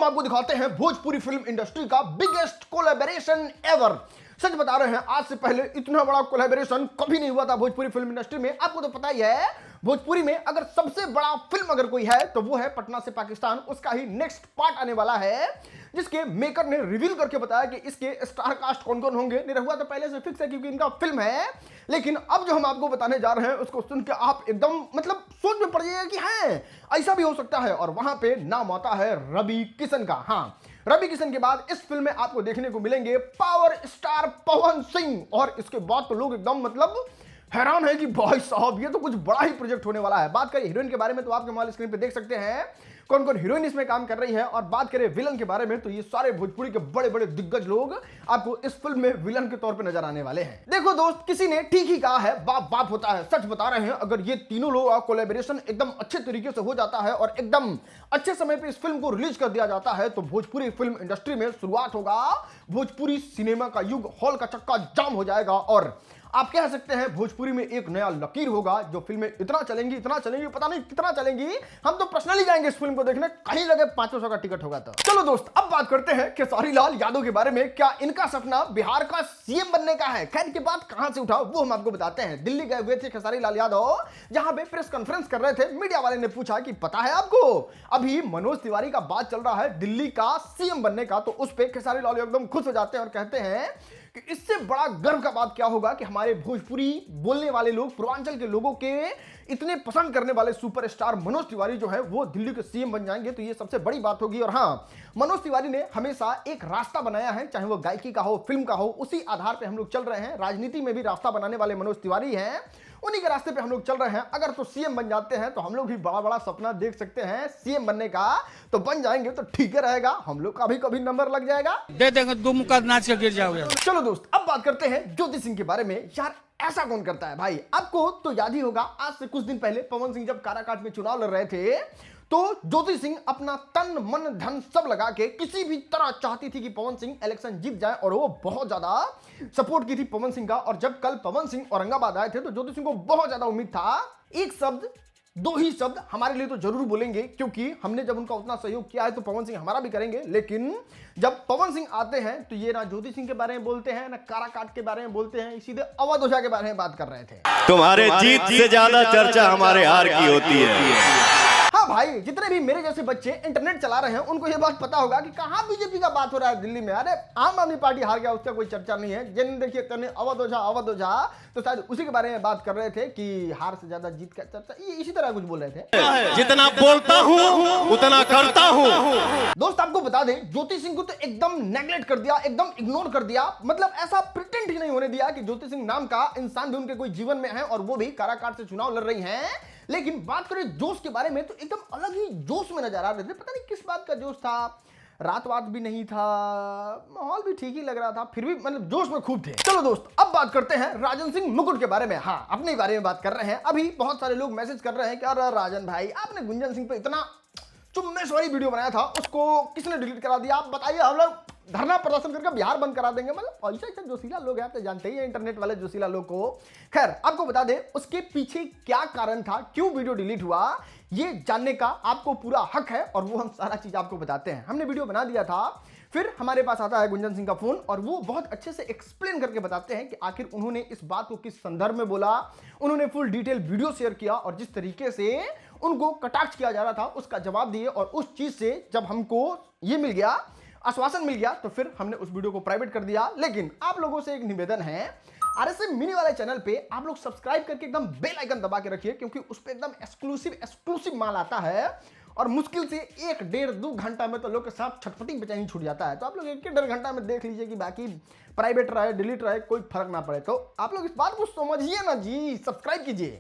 आपको दिखाते हैं भोजपुरी फिल्म इंडस्ट्री का बिगेस्ट कोलैबोरेशन एवर। सच बता रहे हैं, आज से पहले इतना बड़ा कोलैबोरेशन कभी नहीं हुआ था भोजपुरी फिल्म इंडस्ट्री में। आपको तो पता ही है, भोजपुरी में अगर सबसे बड़ा फिल्म अगर कोई है तो वो है पटना से पाकिस्तान। उसका ही नेक्स्ट पार्ट आने वाला है, जिसके मेकर ने रिवील करके बताया कि इसके स्टार कास्ट कौन कौन होंगे। नहीं हुआ तो पहले से फिक्स है क्योंकि इनका फिल्म है, लेकिन अब जो हम आपको बताने जा रहे हैं उसको सुन के आप एकदम मतलब सोच में पड़ जाइएगा कि है ऐसा भी हो सकता है। और वहां पे नाम आता है रवि किशन का। हाँ, रवि किशन के बाद इस फिल्म में आपको देखने को मिलेंगे पावर स्टार पवन सिंह। और इसके बाद तो लोग एकदम मतलब हैरान है कि भाई साहब ये तो कुछ बड़ा ही प्रोजेक्ट होने वाला है। बात करें हीरोइन के बारे में तो आपके मोबाइल स्क्रीन पे देख सकते हैं कौन कौन हीरोइन इसमें काम कर रही है। और बात करें विलन के बारे में तो ये सारे भोजपुरी के बड़े बड़े दिग्गज लोग आपको इस फिल्म में विलन के तौर पे नजर आने वाले हैं। देखो दोस्त, किसी ने ठीक ही कहा है, बाप बाप होता है। सच बता रहे हैं, अगर ये तीनों लोग का कोलैबोरेशन एकदम अच्छे तरीके से हो जाता है और एकदम अच्छे समय पे इस फिल्म को रिलीज कर दिया जाता है तो भोजपुरी फिल्म इंडस्ट्री में शुरुआत होगा भोजपुरी सिनेमा का युग। हॉल का चक्का जाम हो जाएगा और आप कह सकते हैं भोजपुरी में एक नया लकीर होगा। जो फिल्में इतना चलेंगी पता नहीं कितना चलेंगी। हम तो पर्सनली जाएंगे इस फिल्म को देखने, कहीं लगे 500 का टिकट होगा तो। चलो दोस्त, अब बात करते हैं खेसारी लाल यादव के बारे में। क्या इनका सपना बिहार का सीएम बनने का है? खैर की बात कहां से उठा वो हम आपको बताते हैं। दिल्ली गए हुए थे खेसारी लाल यादव, जहां पे प्रेस कॉन्फ्रेंस कर रहे थे। मीडिया वाले ने पूछा कि पता है आपको अभी मनोज तिवारी का बात चल रहा है दिल्ली का सीएम बनने का। तो उस पर खेसारी लाल एकदम खुश हो जाते हैं और कहते हैं कि इससे बड़ा गर्व का बात क्या होगा कि हमारे भोजपुरी बोलने वाले लोग, पूर्वांचल के लोगों के इतने पसंद करने वाले सुपरस्टार मनोज तिवारी जो है वो दिल्ली के सीएम बन जाएंगे। तो ये सबसे बड़ी बात होगी। और हाँ, मनोज तिवारी ने हमेशा एक रास्ता बनाया है, चाहे वो गायकी का हो, फिल्म का हो, उसी आधार पे हम लोग चल रहे हैं। राजनीति में भी रास्ता बनाने वाले मनोज तिवारी हैं, उन्हीं के रास्ते पे हम लोग चल रहे हैं। अगर तो सीएम बन जाते हैं तो हम लोग भी बड़ा बड़ा सपना देख सकते हैं सीएम बनने का। तो बन जाएंगे तो ठीक है रहेगा, हम लोग का भी कभी नंबर लग जाएगा, दे देंगे, दो मुक्का नाच के गिर जाओगे। चलो दोस्त, अब बात करते हैं ज्योति सिंह के बारे में। यार ऐसा कौन करता है भाई? आपको तो याद ही होगा, आज से कुछ दिन पहले पवन सिंह जब काराकाट में चुनाव लड़ रहे थे तो ज्योति सिंह अपना तन मन धन सब लगा के किसी भी तरह चाहती थी कि पवन सिंह इलेक्शन जीत जाए। और वो बहुत ज्यादा सपोर्ट की थी पवन सिंह का। और जब कल पवन सिंह औरंगाबाद आए थे तो ज्योति सिंह को बहुत ज्यादा उम्मीद था एक शब्द, दो ही शब्द हमारे लिए तो जरूर बोलेंगे, क्योंकि हमने जब उनका उतना सहयोग किया है तो पवन सिंह हमारा भी करेंगे। लेकिन जब पवन सिंह आते हैं तो ये ना ज्योति सिंह के बारे में बोलते हैं, ना काराकाट के बारे में बोलते हैं, सीधे अवध ओझा के बारे में बात कर रहे थे। तुम्हारे जीत से ज्यादा चर्चा हमारे हार की होती है। हाँ भाई, जितने भी मेरे जैसे बच्चे इंटरनेट चला रहे हैं उनको ये बात पता होगा कि कहां बीजेपी का बात हो रहा है दिल्ली में। अरे आम आदमी पार्टी हार गया, उसका कोई चर्चा नहीं है। जिन देखिए करने अवध ओझा तो शायद उसी के बारे में बात कर रहे थे कि हार से ज्यादा जीत का चर्चा, ये इसी तरह कुछ बोल रहे थे। जितना बोलता हूँ उतना करता हूँ। दोस्त आपको बता दें, ज्योति सिंह को तो एकदम नेगलेक्ट कर दिया, एकदम इग्नोर कर दिया। मतलब ऐसा प्रिटेंड ही नहीं होने दिया कि ज्योति सिंह नाम का इंसान भी उनके कोई जीवन में है और वो भी काराकाट से चुनाव लड़ रही हैं। लेकिन बात करें जोश के बारे में तो एकदम अलग ही जोश में नजर आ रहे थे। पता नहीं किस बात का जोश था, रात भी नहीं था, माहौल भी ठीक ही लग रहा था, फिर भी मतलब जोश में खूब थे। चलो दोस्त, अब बात करते हैं राजन सिंह मुकुट के बारे में। हाँ, अपने बारे में बात कर रहे हैं। अभी बहुत सारे लोग मैसेज कर रहे हैं कि अरे राजन भाई, आपने गुंजन सिंह पे इतना चुम्मेश्वरी वीडियो बनाया था, उसको किसने डिलीट करा दिया? आप बताइए, हम लोग धरना प्रदर्शन करके बिहार बंद करा देंगे। मतलब ऐसा जोशीला लोग हैं, आप तो जानते ही हैं इंटरनेट वाले जोशीला लोग को। खैर, आपको बता दें उसके पीछे क्या कारण था, क्यों वीडियो डिलीट हुआ, ये जानने का आपको पूरा हक है और वो हम सारा चीज आपको बताते हैं। हमने वीडियो बना दिया था, फिर हमारे पास आता है गुंजन सिंह का फोन और वो बहुत अच्छे से एक्सप्लेन करके बताते हैं कि आखिर उन्होंने इस बात को किस संदर्भ में बोला। उन्होंने फुल डिटेल वीडियो शेयर किया और जिस तरीके से उनको कटाक्ष किया जा रहा था उसका जवाब दिए। और उस चीज से जब हमको ये मिल गया, आश्वासन मिल गया, तो फिर हमने उस वीडियो को प्राइवेट कर दिया। लेकिन आप लोगों से एक निवेदन है, आरएसएम मिनी वाले चैनल पे आप लोग सब्सक्राइब करके एकदम बेल आइकन दबा के रखिए, क्योंकि उस पे एकदम एक्सक्लूसिव माल आता है। और मुश्किल से 1 डेढ़ 2 घंटा में तो लोग के साथ छटपटी बेचैनी छूट जाता है। तो आप लोग 1 डेढ़ घंटा में देख लीजिए कि बाकी प्राइवेट रहे, डिलीट रहे, कोई फर्क ना पड़े। तो आप लोग इस बात को समझिए ना जी, सब्सक्राइब कीजिए।